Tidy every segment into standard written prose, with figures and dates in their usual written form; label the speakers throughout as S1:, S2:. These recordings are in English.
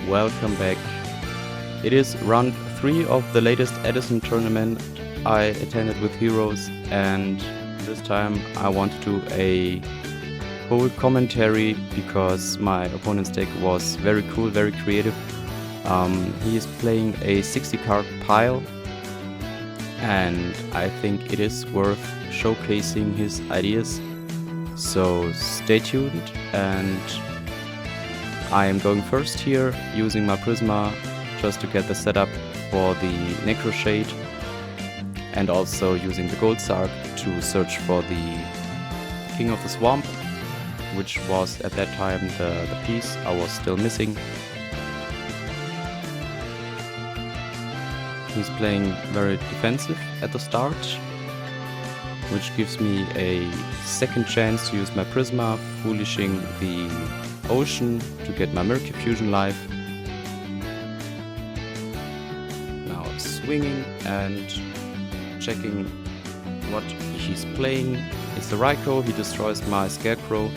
S1: welcome back. It is round 3 of the latest Edison tournament I attended with Heroes, and this time I want to do a whole commentary because my opponent's deck was very cool, very creative. He is playing a 60 card pile, and I think it is worth showcasing his ideas. So stay tuned, and I am going first here using my Prisma just to get the setup for the Necro Shade, and also using the Gold Sark to search for the King of the Swamp, which was at that time the piece I was still missing. He's playing very defensive at the start, which gives me a second chance to use my Prisma, foolishing the Ocean to get my Murky Fusion live. Now swinging and checking what he's playing. It's the Raikou, he destroys my Scarecrow,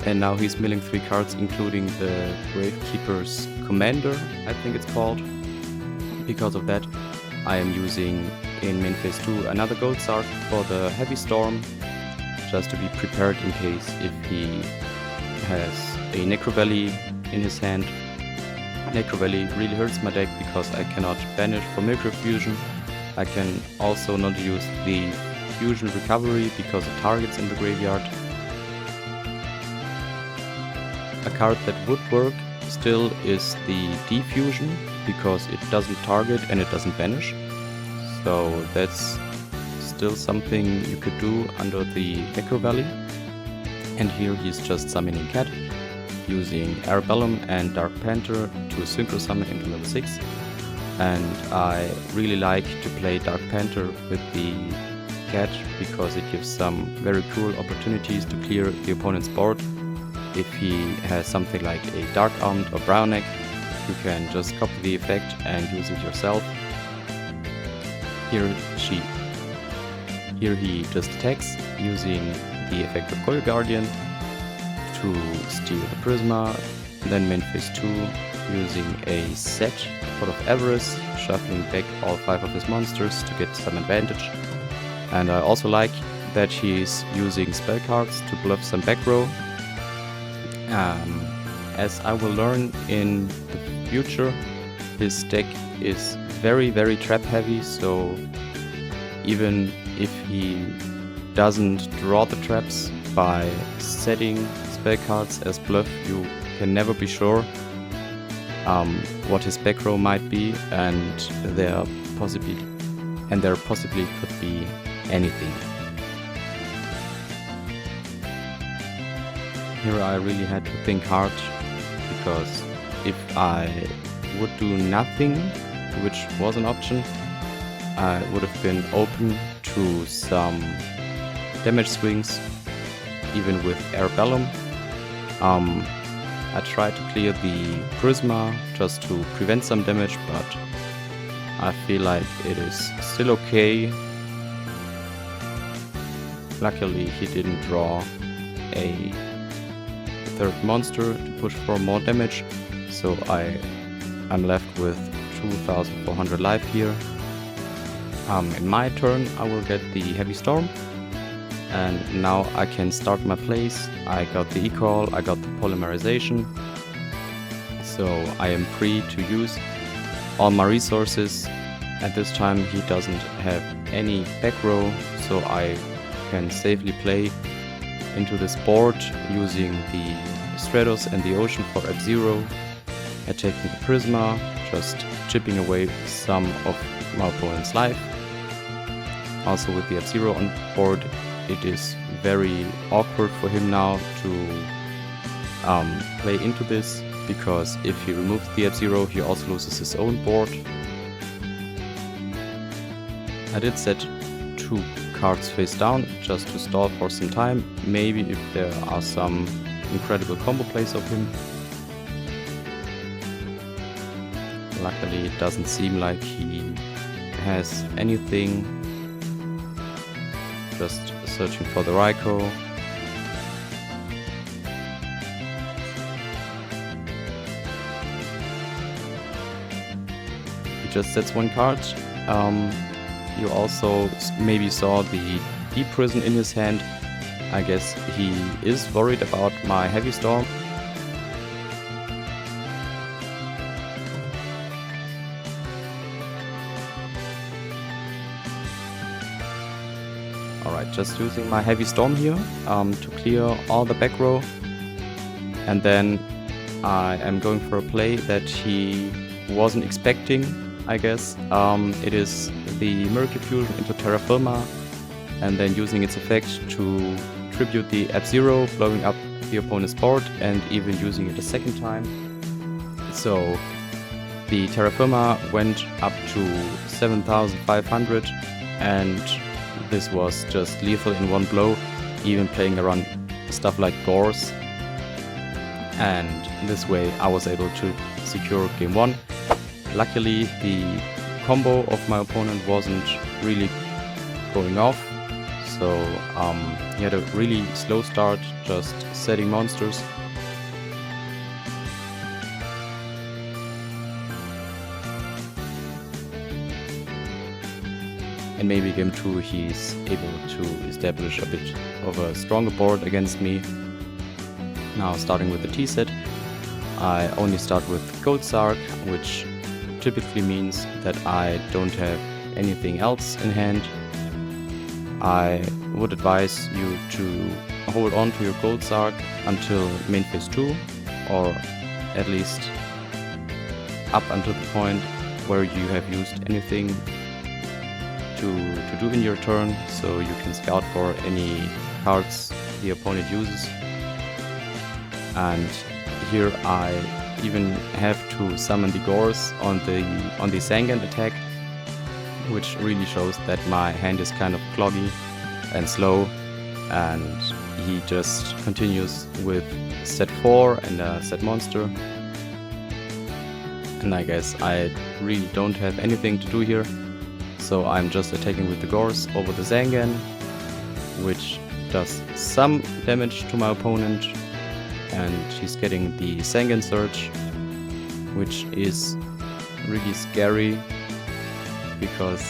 S1: and now he's milling 3 cards, including the Gravekeeper's Commander, I think it's called. Because of that, I am using in main phase 2 another Gold Sark for the Heavy Storm, just to be prepared in case if he has a Necro Valley in his hand. Necro Valley really hurts my deck because I cannot banish for Micro Fusion. I can also not use the Fusion Recovery because it targets in the graveyard. A card that would work still is the Defusion, because it doesn't target and it doesn't banish. So that's still something you could do under the Necro Valley. And here he's just summoning Cat, using Arabellum and Dark Panther to Synchro Summon into level 6. And I really like to play Dark Panther with the Cat because it gives some very cool opportunities to clear the opponent's board. If he has something like a Dark Armed or Brown Neck, you can just copy the effect and use it yourself. Here he just attacks using the effect of Coil Guardian to steal the Prisma, then main phase 2 using a set Pot of Avarice, shuffling back all 5 of his monsters to get some advantage. And I also like that he's using spell cards to bluff some back row. As I will learn in the future, his deck is very trap heavy, so even if he doesn't draw the traps by setting spell cards as bluff, you can never be sure what his back row might be, and there possibly could be anything. Here I really had to think hard, because if I would do nothing, which was an option, I would have been open to some damage swings, even with Arabellum. I tried to clear the Prisma just to prevent some damage, but I feel like it is still okay. Luckily he didn't draw a third monster to push for more damage, so I'm left with 2400 life here. In my turn I will get the Heavy Storm, and now I can start my plays. I got the E-Call, I got the Polymerization, so I am free to use all my resources. At this time he doesn't have any back row, so I can safely play into this board using the Stratos and the Ocean for F-Zero, attacking the Prisma, just chipping away some of my opponent's life. Also with the F-Zero on board, it is very awkward for him now to play into this, because if he removes the F-Zero, he also loses his own board. I did set 2 cards face down just to stall for some time, maybe if there are some incredible combo plays of him. Luckily it doesn't seem like he has anything. Just searching for the Raikou. just sets one card. You also maybe saw the Deep Prison in his hand. I guess he is worried about my Heavy Storm. Alright, just using my Heavy Storm here to clear all the back row. And then I am going for a play that he wasn't expecting, I guess. It is the Miracle Fusion into Terra Firma, and then using its effect to tribute the F-Zero, blowing up the opponent's board, and even using it a second time. So the Terra Firma went up to 7,500, and this was just lethal in one blow, even playing around stuff like Gores. And this way I was able to secure game 1. Luckily the combo of my opponent wasn't really going off, so he had a really slow start, just setting monsters. And maybe game 2 he's able to establish a bit of a stronger board against me. Now starting with the T set, I only start with Gold Sark, which typically means that I don't have anything else in hand. I would advise you to hold on to your Gold Sark until main phase 2, or at least up until the point where you have used anything to do in your turn, so you can scout for any cards the opponent uses. And here I even have to summon the Gores on the Sangan attack, which really shows that my hand is kind of cloggy and slow, and he just continues with set 4 and a set monster. And I guess I really don't have anything to do here, so I'm just attacking with the Gores over the Sangan, which does some damage to my opponent. And he's getting the Sangan Surge, which is really scary because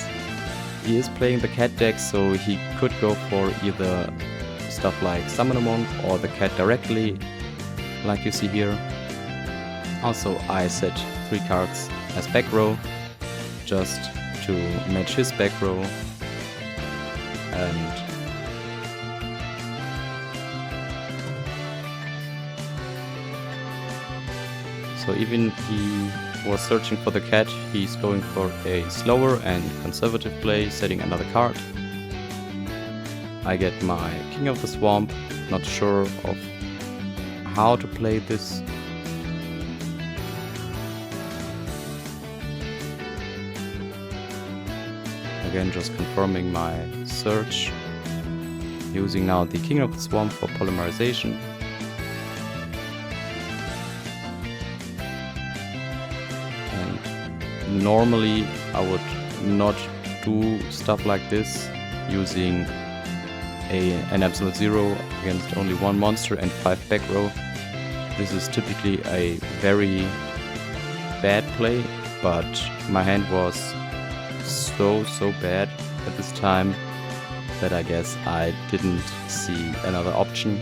S1: he is playing the cat deck, so he could go for either stuff like Summon a Monk or the cat directly, like you see here. Also, I set 3 cards as back row, just to match his back row, and so even he was searching for the cat, he's going for a slower and conservative play, setting another card. I get my King of the Swamp, not sure of how to play this. Again, just confirming my search, using now the King of the Swamp for polymerization. Normally I would not do stuff like this, using an absolute 0 against only 1 monster and 5 back row. This is typically a very bad play, but my hand was so bad at this time that I guess I didn't see another option.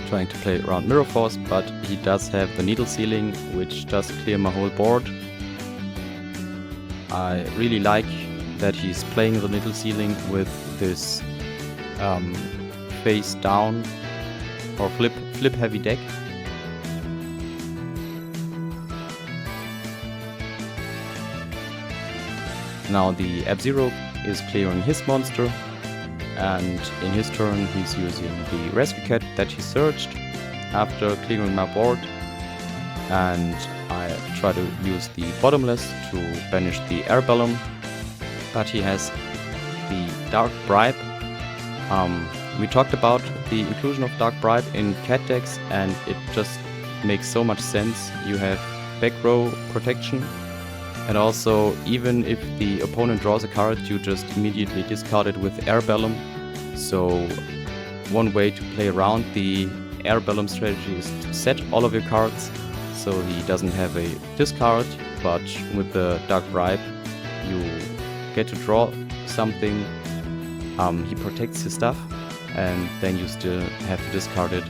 S1: Trying to play around Mirror Force, but he does have the Needle Ceiling, which does clear my whole board. I really like that he's playing the Needle Ceiling with this face down or flip heavy deck. Now the F-Zero is clearing his monster, and in his turn he's using the Rescue Cat that he searched after clearing my board, and I try to use the Bottomless to banish the Airbellum, but he has the Dark Bribe. We talked about the inclusion of Dark Bribe in cat decks, and it just makes so much sense. You have back row protection, and also even if the opponent draws a card, you just immediately discard it with Airbellum. So one way to play around the Airbellum strategy is to set all of your cards, so he doesn't have a discard, but with the Dark Bribe you get to draw something. He protects his stuff, and then you still have to discard it.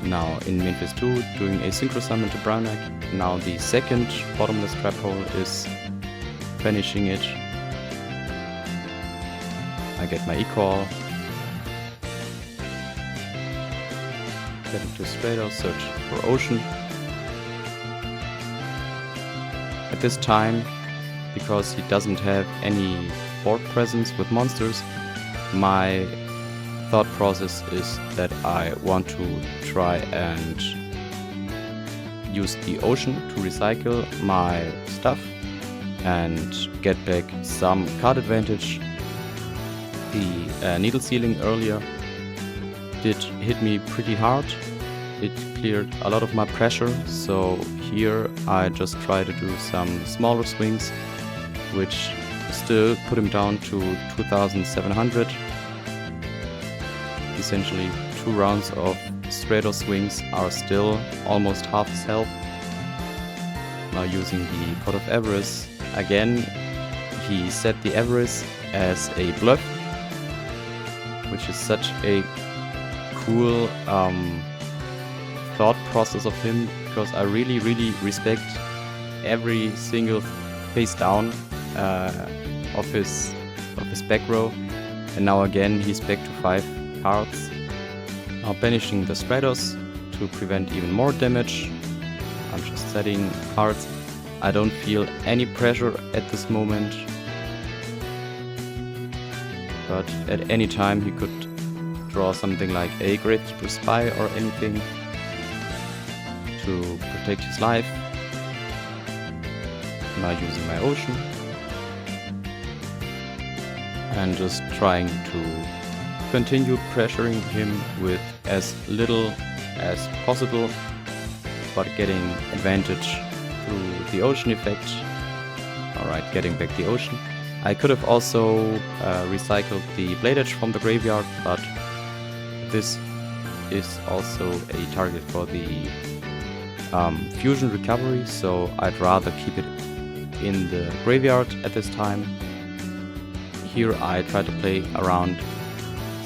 S1: Now in main phase 2, doing a synchro summon to Brown Egg. Now the second bottomless trap hole is finishing it. I get my equal. Get into Shoutout, search for Ocean. At this time, because he doesn't have any board presence with monsters, my thought process is that I want to try and use the Ocean to recycle my stuff and get back some card advantage. The needle ceiling earlier did hit me pretty hard. It cleared a lot of my pressure, so here I just try to do some smaller swings, which still put him down to 2700. Essentially 2 rounds of Shoutout swings are still almost half his health. Now using the Pot of Avarice again, he set the Avarice as a bluff, which is such a cool thought process of him, because I really respect every single face down of his back row. And now again he's back to 5 cards. Now banishing the Stratos to prevent even more damage. I'm just setting cards. I don't feel any pressure at this moment, but at any time he could draw something like a Gravekeeper Spy or anything to protect his life. Now using my Ocean and just trying to continue pressuring him with as little as possible, but getting advantage through the Ocean effect. Alright, getting back the Ocean. I could have also recycled the Blade Edge from the graveyard, but this is also a target for the fusion recovery, so I'd rather keep it in the graveyard at this time. Here I try to play around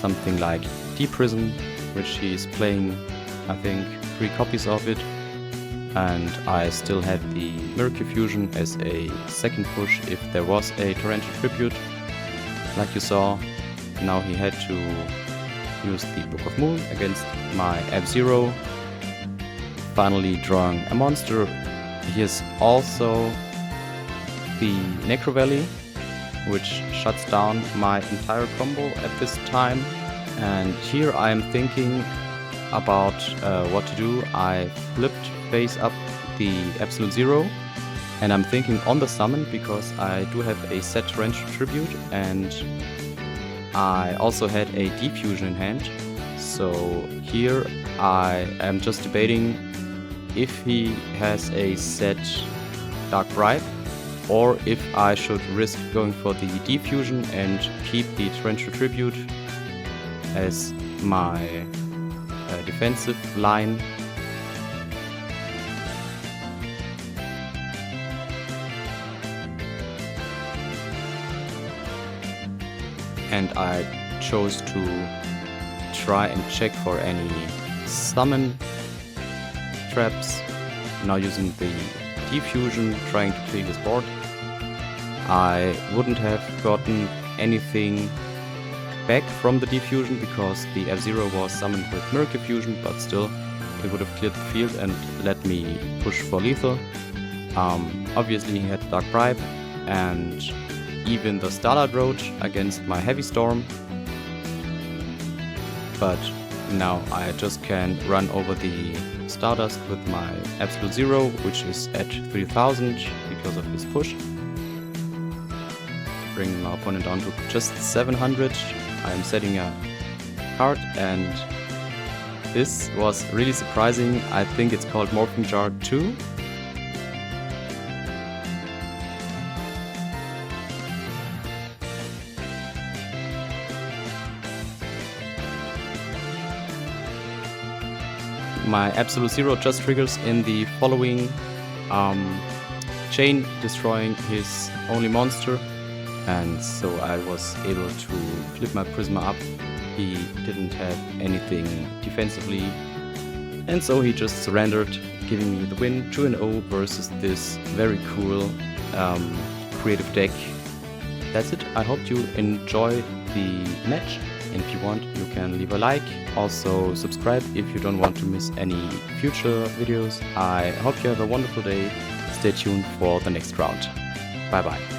S1: something like Deep Prison, which he's playing, I think, 3 copies of it, and I still had the Miracle Fusion as a second push if there was a Torrential Tribute, like you saw. Now he had to use the Book of Moon against my F-Zero, finally drawing a monster. Here's also the Necro Valley, which shuts down my entire combo at this time. And here I am thinking about what to do. I flipped face up the Absolute Zero, and I'm thinking on the summon, because I do have a set Torrential Tribute and I also had a Deep Fusion in hand. So here I am just debating if he has a set Dark Bribe, or if I should risk going for the Deep Fusion and keep the Torrential Tribute as my defensive line. And I chose to try and check for any summon traps. Now using the Deep Fusion, trying to clear his board. I wouldn't have gotten anything back from the Deep Fusion because the F-Zero was summoned with Miracle Fusion, but still it would have cleared the field and let me push for lethal. Obviously he had Dark Bribe and even the Starlight Roach against my Heavy Storm, but now I just can run over the Stardust with my Absolute Zero, which is at 3000 because of his push. Bringing my opponent down to just 700. I am setting a card, and this was really surprising. I think it's called Morphing Jar 2. my absolute zero just triggers in the following chain, destroying his only monster, and so I was able to flip my Prisma up. He didn't have anything defensively, and so he just surrendered, giving me the win 2-0 versus this very cool creative deck. That's it. I hope you enjoy the match, and if you want, you can leave a like. Also subscribe if you don't want to miss any future videos. I hope you have a wonderful day. Stay tuned for the next round. Bye bye.